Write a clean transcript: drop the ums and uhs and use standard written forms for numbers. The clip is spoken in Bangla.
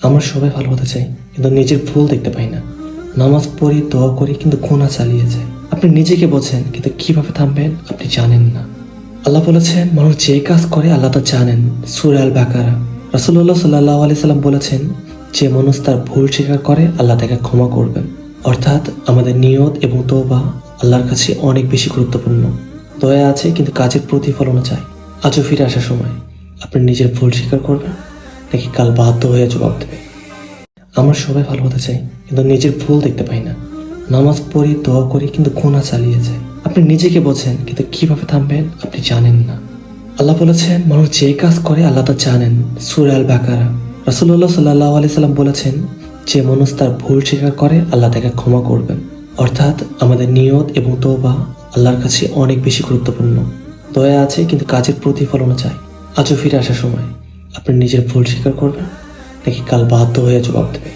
আমরা সবাই ভালো হতে চাই, কিন্তু নিজের ভুল দেখতে পাই না। নামাজ পড়ি, দোয়া করি, কিন্তু গুনাহ চালিয়ে যায়। আপনি নিজেকে বোঝেন, কিন্তু কিভাবে থামবেন আপনি জানেন না। আল্লাহ বলেছেন, মানুষ যে কাজ করে আল্লাহ তা জানেন। সূরা আল বাকারা। রাসূলুল্লাহ সাল্লাল্লাহু আলাইহি সাল্লাম বলেছেন, যে মানুষ তার ভুল স্বীকার করে আল্লাহ তাকে ক্ষমা করবেন। অর্থাৎ আমাদের নিয়ত এবং তওবা আল্লাহর কাছে অনেক বেশি গুরুত্বপূর্ণ। দয়া আছে, কিন্তু কাজের প্রতিফলনও চাই। আজও ফিরে আসার সময় আপনি নিজের ভুল স্বীকার করবেন, নাকি কাল বাধ্য হয়ে জবাব দেবেন? আমরা সবাই ভালো হতে চাই, কিন্তু নিজের ভুল দেখতে পাই না। নামাজ পড়ি, দোয়া করি, কিন্তু গুনাহ চালিয়ে যায়। আপনি নিজেকে বোঝেন, কিন্তু কিভাবে থামবেন আপনি জানেন না। আল্লাহ বলেছেন, মানুষ যে কাজ করে আল্লাহ তা জানেন। সূরা আল বাকারা। রাসূলুল্লাহ সাল্লাল্লাহু আলাইহি সাল্লাম বলেছেন, যে মানুষ তার ভুল স্বীকার করে আল্লাহ তাকে ক্ষমা করবেন। অর্থাৎ আমাদের নিয়ত এবং তওবা আল্লাহর কাছে অনেক বেশি গুরুত্বপূর্ণ। দয়া আছে, কিন্তু কাজের প্রতিফলনও চাই। আজও ফিরে আসার সময় আপনি নিজের ভুল স্বীকার করবেন, নাকি কাল বাধ্য হয়ে জবাব দেবেন?